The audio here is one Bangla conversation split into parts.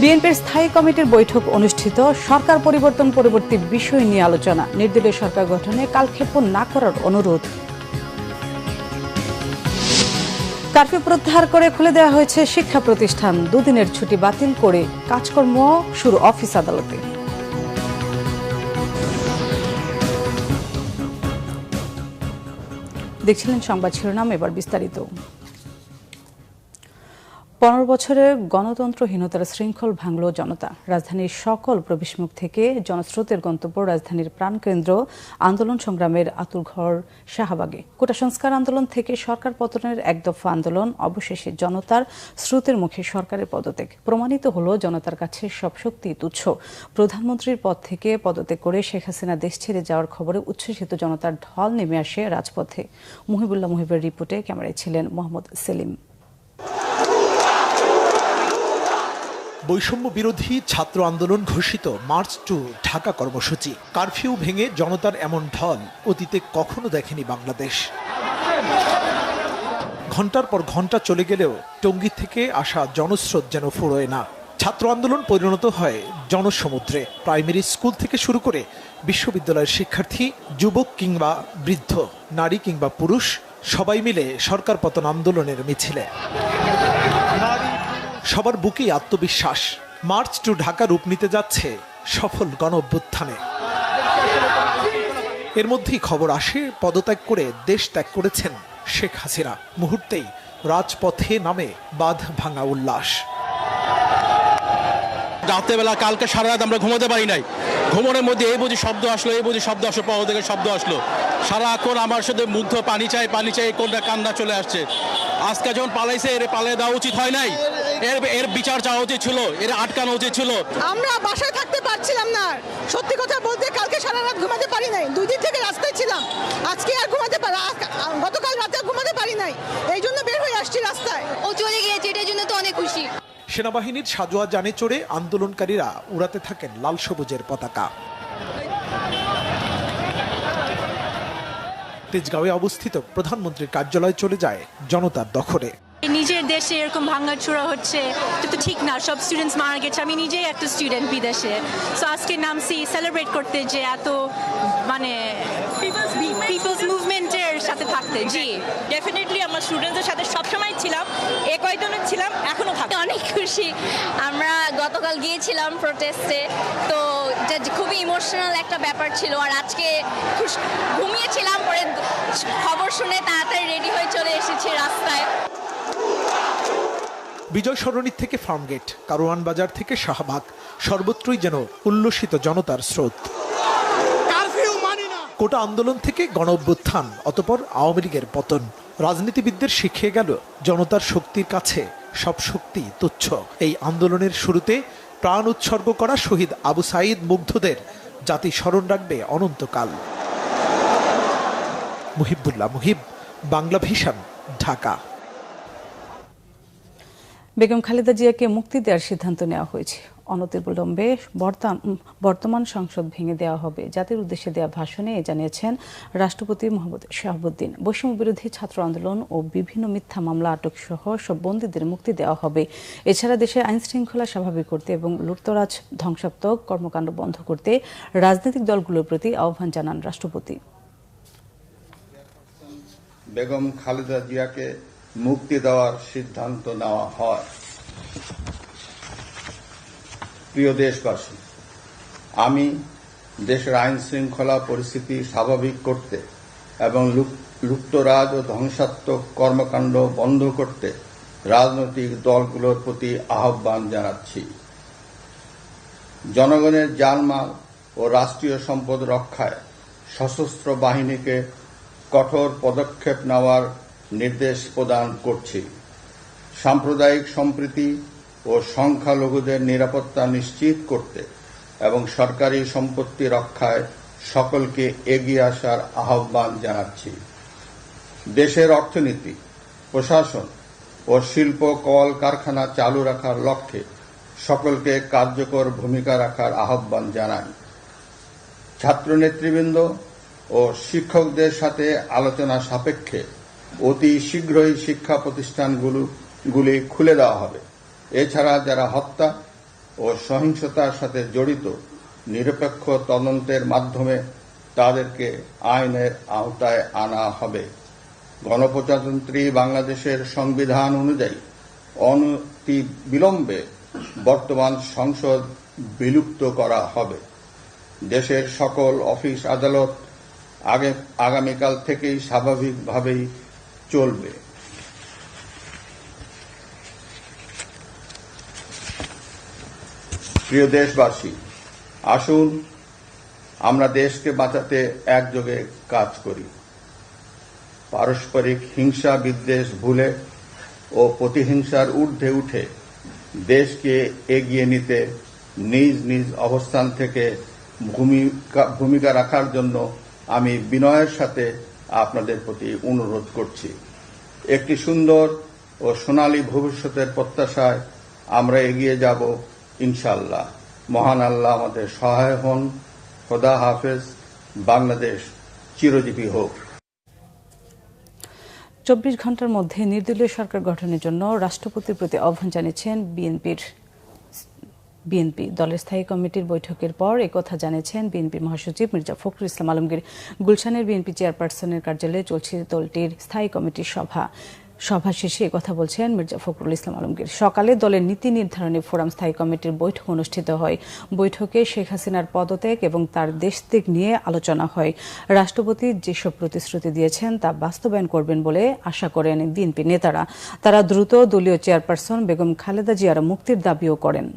বিএনপির স্থায়ী কমিটির বৈঠক অনুষ্ঠিত। সরকার পরিবর্তন পরবর্তী বিষয় নিয়ে আলোচনা। নির্দলীয় সরকার গঠনে কালক্ষেপণ না করার অনুরোধ। কারফিউ প্রত্যাহার করে খুলে দেওয়া হয়েছে শিক্ষা প্রতিষ্ঠান। দুদিনের ছুটি বাতিল করে কাজকর্ম শুরু অফিস আদালতে। দেখছিলেন সংবাদ শিরোনাম, এবার বিস্তারিত। 15 বছরের গণতন্ত্রহীনতার শৃঙ্খল ভাঙল জনতা। রাজধানীর সকল প্রবেশমুখ থেকে জনস্রোতের গন্তব্য রাজধানীর প্রাণকেন্দ্র আন্দোলন সংগ্রামের আতুরঘর শাহবাগে। কোটা সংস্কার আন্দোলন থেকে সরকার পতনের এক দফা আন্দোলন, অবশেষে জনতার স্রোতের মুখে সরকারের পদত্যাগ। প্রমাণিত হলো জনতার কাছে সব শক্তি তুচ্ছ। প্রধানমন্ত্রীর পদ থেকে পদত্যাগ করে শেখ হাসিনা দেশ ছেড়ে যাওয়ার খবরে উচ্ছ্বসিত জনতার ঢল নেমে আসে রাজপথে। মুহিবুল্লাহ মুহিবের রিপোর্টে ক্যামেরায় ছিলেন মোহাম্মদ সেলিম। বৈষম্য বিরোধী ছাত্র আন্দোলন ঘোষিত মার্চ টু ঢাকা কর্মসূচি। কারফিউ ভেঙে জনতার এমন ঢল অতীতে কখনো দেখেনি বাংলাদেশ। ঘন্টার পর ঘন্টা চলে গেলেও টঙ্গী থেকে আসা জনস্রোত যেন ফুরোয় না। ছাত্র আন্দোলন পরিণত হয় জনসমুদ্রে। প্রাইমারি স্কুল থেকে শুরু করে বিশ্ববিদ্যালয়ের শিক্ষার্থী, যুবক কিংবা বৃদ্ধ, নারী কিংবা পুরুষ, সবাই মিলে সরকার পতন আন্দোলনের মিছিলে। সবার বুকেই আত্মবিশ্বাস। মার্চ টু ঢাকা রূপ নিতে যাচ্ছে সফল গণ অভ্যুত্থানে। এর মধ্যেই খবর আসে পদত্যাগ করে দেশ ত্যাগ করেছেন শেখ হাসিনা। মুহূর্তেই রাজপথে নামে বাঁধ ভাঙা উল্লাস। রাত্রেবেলা কালকে সারা রাত আমরা ঘুমাতে পারি নাই। ঘুমনের মধ্যে এই বুঝি শব্দ আসলো, এই বুঝি শব্দ আসলো, পাওয়া থেকে শব্দ আসলো। সারাক্ষণ আমার সাথে মুগ্ধ, পানি চাই কোনটা কান্না চলে আসছে। আজকে যখন পালাইছে, এর পালিয়ে দেওয়া উচিত হয় নাই। এর বিচার চাওয়া উচিত ছিল, এর আটকানো উচিত ছিল। আমরা বাসায় থাকতে পারছিলাম না। সত্যি কথা বলতে কালকে সারা রাত ঘুমাতে পারি নাই। 2 দিন থেকে রাস্তায় ছিলাম। আজকে আর ঘুমাতে পারি, গতকাল রাতে ঘুমাতে পারি নাই। এই জন্য বের হয়ে আসছি রাস্তায়। ও চলে গিয়েছে, এটার জন্য তো অনেক খুশি। সেনাবাহিনীর সাজোয়া যানে চড়ে আন্দোলনকারীরা উড়াতে থাকেন লাল সবুজের পতাকা। তেজগাঁওয়ে অবস্থিত প্রধানমন্ত্রীর কার্যালয় চলে যায় জনতার দখলে। নিজের দেশে এরকম ভাঙাচোরা হচ্ছে, এটা তো ঠিক না। সব স্টুডেন্টস মারা গেছে। আমি নিজেই একটা স্টুডেন্ট বিদেশে। সো আজকে নামছি সেলিব্রেট করতে, যে এত মানে পিপলস মুভমেন্টের সাথে থাকতে। জি, ডেফিনেটলি আমরা স্টুডেন্টদের সাথে সবসময় ছিলাম, কয়েকজনের ছিলাম, এখনো থাকি। অনেক খুশি। আমরা গতকাল গিয়েছিলাম প্রোটেস্টে, তো খুবই ইমোশনাল একটা ব্যাপার ছিল। আর আজকে ঘুমিয়েছিলাম, পরে খবর শুনে তাড়াতাড়ি রেডি হয়ে চলে এসেছি রাস্তায়। বিজয় সরণি থেকে ফার্মগেট, কারওয়ান বাজার থেকে শাহবাগ, সর্বত্রই যেন উল্লসিত জনতার স্রোত। কোটা আন্দোলন থেকে গণ অভ্যুত্থান, অতঃপর আওয়ামী লীগের পতন। রাজনীতিবিদদের শিখিয়ে গেল জনতার শক্তির কাছে সব শক্তি তুচ্ছ। এই আন্দোলনের শুরুতে প্রাণ উৎসর্গ করা শহীদ আবু সাঈদ মুগ্ধদের জাতি স্মরণ রাখবে অনন্তকাল। মুহিবুল্লাহ মুহিব, বাংলা ভিশন, ঢাকা। বেগম খালেদা জিয়াকে মুক্তি দেওয়ার সিদ্ধান্ত নেওয়া হয়েছে। অনতিবিলম্বে বর্তমান সংসদ ভেঙে দেওয়া হবে। জাতির উদ্দেশ্যে দেওয়া ভাষণে জানিয়েছেন রাষ্ট্রপতি মোহাম্মদ শাহাবুদ্দিন। বৈষম্য বিরোধী ছাত্র আন্দোলন ও বিভিন্ন মিথ্যা মামলা আটক সহ সব বন্দীদের মুক্তি দেওয়া হবে। এছাড়া দেশে আইন শৃঙ্খলা স্বাভাবিক করতে এবং লুটতরাজ ধ্বংসাত্মক কর্মকাণ্ড বন্ধ করতে রাজনৈতিক দলগুলোর প্রতি আহ্বান জানান রাষ্ট্রপতি। বেগম খালেদা জিয়াকে মুক্তি দেওয়ার সিদ্ধান্ত নেওয়া হয়। প্রিয় দেশবাসী, আমি দেশের আইন শৃঙ্খলা পরিস্থিতি স্বাভাবিক করতে এবং লুটতরাজ ও ধ্বংসাত্মক কর্মকাণ্ড বন্ধ করতে রাজনৈতিক দলগুলোর প্রতি আহ্বান জানাচ্ছি। জনগণের জানমাল ও রাষ্ট্রীয় সম্পদ রক্ষায় সশস্ত্র বাহিনীকে কঠোর পদক্ষেপ নেওয়ার নির্দেশ প্রদান করছি। সাম্প্রদায়িক সম্প্রীতি ও সংখ্যালঘুদের নিরাপত্তা নিশ্চিত করতে এবং সরকারি সম্পত্তি রক্ষায় সকলকে এগিয়ে আসার আহ্বান জানাচ্ছি। দেশের অর্থনীতি, প্রশাসন ও শিল্প কলকারখানা চালু রাখার লক্ষ্যে সকলকে কার্যকর ভূমিকা রাখার আহ্বান জানাই। ছাত্র নেতৃবৃন্দ ও শিক্ষকদের সাথে আলোচনা সাপেক্ষে অতি শীঘ্রই শিক্ষা প্রতিষ্ঠানগুলি খুলে দেওয়া হবে। এছাড়া যারা হত্যা ও সহিংসতার সাথে জড়িত নিরপেক্ষ তদন্তের মাধ্যমে তাদেরকে আইনের আওতায় আনা হবে। গণপ্রজাতন্ত্রী বাংলাদেশের সংবিধান অনুযায়ী অনতিবিলম্বে বর্তমান সংসদ বিলুপ্ত করা হবে। দেশের সকল অফিস আদালত আগামীকাল থেকেই স্বাভাবিকভাবেই চলবে। প্রিয় দেশবাসী, আসুন আমরা দেশকে বাঁচাতে একযোগে কাজ করি। পারস্পরিক হিংসা বিদ্বেষ ভুলে ও প্রতিহিংসার ঊর্ধ্বে উঠে দেশকে এগিয়ে নিতে নিজ নিজ অবস্থান থেকে ভূমিকা রাখার জন্য আমি বিনয়ের সাথে আপনাদের প্রতি অনুরোধ করছি। একটি সুন্দর ও সোনালী ভবিষ্যতের প্রত্যাশায় আমরা এগিয়ে যাব ইনশাআল্লাহ। মহান আল্লাহ আমাদের সহায় হন। খোদা হাফেজ। বাংলাদেশ চিরজীবী হোক। 24 ঘন্টার মধ্যে নির্দলীয় সরকার গঠনের জন্য রাষ্ট্রপতির প্রতি আহ্বান জানিয়েছেন বিএনপি দলের স্থায়ী কমিটির বৈঠকের পর একথা জানিয়েছেন বিএনপি মহাসচিব মির্জা ফখরুল ইসলাম আলমগীর। গুলশানের বিএনপি চেয়ারপারসনের কার্যালয়ে চলছে দলটির স্থায়ী কমিটির সভা শেষে কথা বলছেন মির্জা ফখরুল ইসলাম আলমগীর। সকালে দলের নীতি নির্ধারণী ফোরাম স্থায়ী কমিটির বৈঠক অনুষ্ঠিত হয়। বৈঠকে শেখ হাসিনার পদত্যাগ এবং তার দেশত্যাগ নিয়ে আলোচনা হয়। রাষ্ট্রপতি যেসব প্রতিশ্রুতি দিয়েছেন তা বাস্তবায়ন করবেন বলে আশা করেন বিএনপি নেতারা। তারা দ্রুত দলীয় চেয়ারপারসন বেগম খালেদা জিয়ার মুক্তির দাবিও করেন।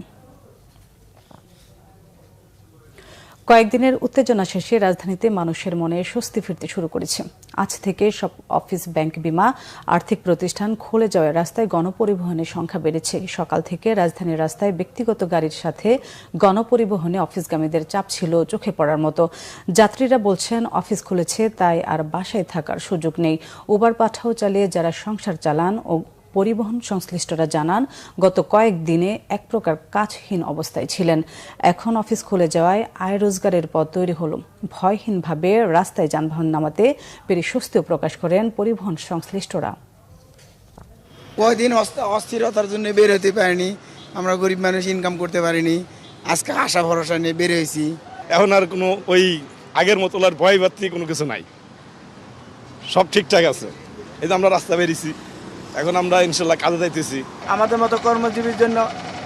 কয়েকদিনের উত্তেজনা শেষে রাজধানীতে মানুষের মনে স্বস্তি ফিরতে শুরু করেছে। আজ থেকে সব অফিস, ব্যাংক, বিমা, আর্থিক প্রতিষ্ঠান খুলে যাওয়ায় রাস্তায় গণপরিবহনের সংখ্যা বেড়েছে। সকাল থেকে রাজধানীর রাস্তায় ব্যক্তিগত গাড়ির সাথে গণপরিবহনে অফিসগামীদের চাপ ছিল চোখে পড়ার মতো। যাত্রীরা বলছেন অফিস খুলেছে তাই আর বাসায় থাকার সুযোগ নেই। উবার পাঠাও চালিয়ে যারা সংসার চালান ও পরিবহন সংশ্লিষ্টরা জানান গত কয়েকদিনে এক প্রকার কাজহীন অবস্থায় ছিলেন। এখন অফিস খুলে যাওয়ায় আয় রোজগারের পথ তৈরি হল। ভয়হীনভাবে রাস্তায় যানবাহন নামাতে পেরে স্বস্তিও প্রকাশ করেন পরিবহন সংশ্লিষ্টরা। কয়েকদিন অস্থিরতার জন্য বের হতে পারিনি, আমরা গরিব মানুষ ইনকাম করতে পারিনি। আজকে আশা ভরসা নিয়ে বের হয়েছি। এখন আর কোনো ওই আগের মতো আর ভয় বাড়তি কোনো কিছু নাই, সব ঠিকঠাক আছে। এই যে আমরা রাস্তা বেরিয়েছি, এখন আমরা ইনশাল্লাহ কাজে যাইতেছি। আমাদের মতো কর্মজীবীর জন্য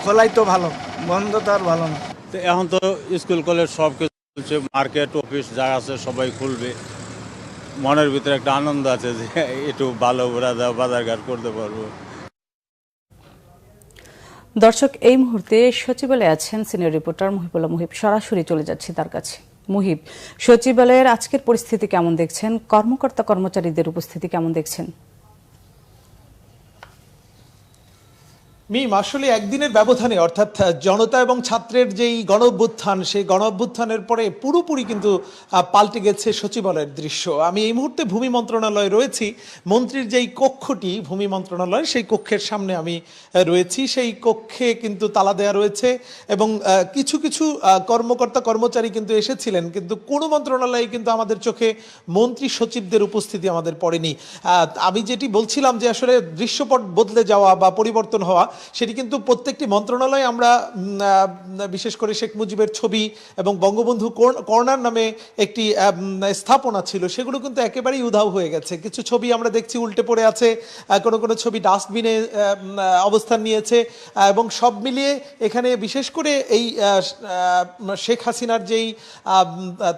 খোলাই তো ভালো, বন্ধ তো আর ভালো না। তো এখন তো স্কুল কলেজ সব কিছু চলছে, মার্কেট অফিস যা আছে সবাই খুলবে। মনের ভিতরে একটা আনন্দ আছে যে একটু ভালো বাজারঘাট করতে পারবো। দর্শক, এই মুহূর্তে সচিবালয়ে আছেন সিনিয়র রিপোর্টার মুহিবুল্লাহ মুহিব। সরাসরি চলে যাচ্ছি তার কাছে। মুহিব, সচিবালয়ের আজকের পরিস্থিতি কেমন দেখছেন? কর্মকর্তা কর্মচারীদের উপস্থিতি কেমন দেখছেন? আসলে একদিনের ব্যবধানে অর্থাৎ জনতা এবং ছাত্রের যেই গণ-অভ্যুত্থান, সেই গণ-অভ্যুত্থানের পরে পুরোপুরি কিন্তু পাল্টে গেছে সচিবালয়ের দৃশ্য। আমি এই মুহূর্তে ভূমি মন্ত্রণালয়ে রয়েছি। মন্ত্রীর যেই কক্ষটি ভূমি মন্ত্রণালয়, সেই কক্ষের সামনে আমি রয়েছি। সেই কক্ষে কিন্তু তালা দেওয়া রয়েছে এবং কিছু কিছু কর্মকর্তা কর্মচারী কিন্তু এসেছিলেন, কিন্তু কোনো মন্ত্রণালয়ে কিন্তু আমাদের চোখে মন্ত্রী সচিবদের উপস্থিতি আমাদের পড়েনি। আমি যেটি বলছিলাম যে আসলে দৃশ্যপট বদলে যাওয়া বা পরিবর্তন হওয়া, সেটি কিন্তু প্রত্যেকটি মন্ত্রণালয়ে আমরা বিশেষ করে শেখ মুজিবের ছবি এবং বঙ্গবন্ধু কর্নার নামে একটি স্থাপনা ছিল, সেগুলো কিন্তু একেবারেই উধাও হয়ে গেছে। কিছু ছবি আমরা দেখছি উল্টে পড়ে আছে, কোনো ছবি ডাস্টবিনে অবস্থান নিয়েছে এবং সব মিলিয়ে এখানে বিশেষ করে এই শেখ হাসিনার যেই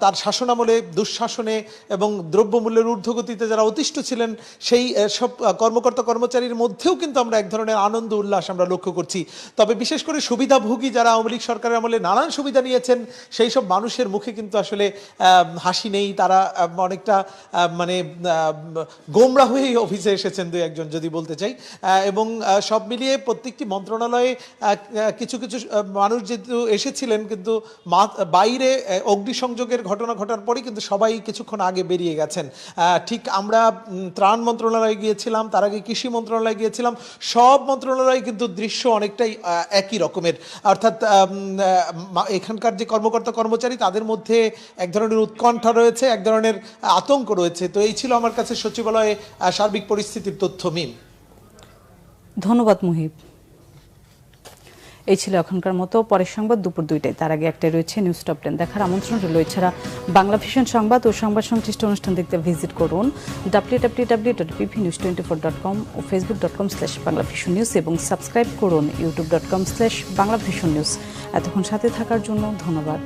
তার শাসনামলে দুঃশাসনে এবং দ্রব্যমূল্যের ঊর্ধ্বগতিতে যারা অতিষ্ঠ ছিলেন, সেই সব কর্মকর্তা কর্মচারীর মধ্যেও কিন্তু আমরা এক ধরনের আনন্দ উল্লাস আমরা লক্ষ্য করছি। তবে বিশেষ করে সুবিধাভোগী যারা আওয়ামী লীগ সরকারের আমলে নানান সুবিধা নিয়েছেন, সেই সব মানুষের মুখে কিন্তু আসলে হাসি নেই। তারা অনেকটা মানে গোমরা হয়েই অফিসে এসেছেন দু একজন, যদি বলতে চাই। এবং সব মিলিয়ে প্রত্যেকটি মন্ত্রণালয়ে কিছু কিছু মানুষ যেহেতু এসেছিলেন, কিন্তু বাইরে অগ্নিসংযোগের ঘটনা ঘটার পরেই কিন্তু সবাই কিছুক্ষণ আগে বেরিয়ে গেছেন। ঠিক আমরা ত্রাণ মন্ত্রণালয়ে গিয়েছিলাম, তার আগে কৃষি মন্ত্রণালয়ে গিয়েছিলাম। সব মন্ত্রণালয়ে কিন্তু দৃশ্য অনেকটাই একই রকমের। অর্থাৎ এখানকার যে কর্মকর্তা কর্মচারী, তাদের মধ্যে এক ধরনের উৎকণ্ঠা রয়েছে, এক ধরনের আতঙ্ক রয়েছে। তো এই ছিল আমার কাছে সচিবালয়ে সার্বিক পরিস্থিতির তথ্য। মিম, ধন্যবাদ মুহিব। এই ছিল এখনকার মতো। পরের সংবাদ দুপুর 2টায়। তার আগে একটা রয়েছে নিউজ টপ 10 দেখার আমন্ত্রণ রইল। এছাড়া বাংলা ভিশন সংবাদ ও সংবাদ সংশ্লিষ্ট অনুষ্ঠান দেখতে ভিজিট করুন www.bpnews24.com ও facebook.com/banglavisionnews এবং সাবস্ক্রাইব করুন youtube.com/banglavisionnews। এতক্ষণ সাথে থাকার জন্য ধন্যবাদ।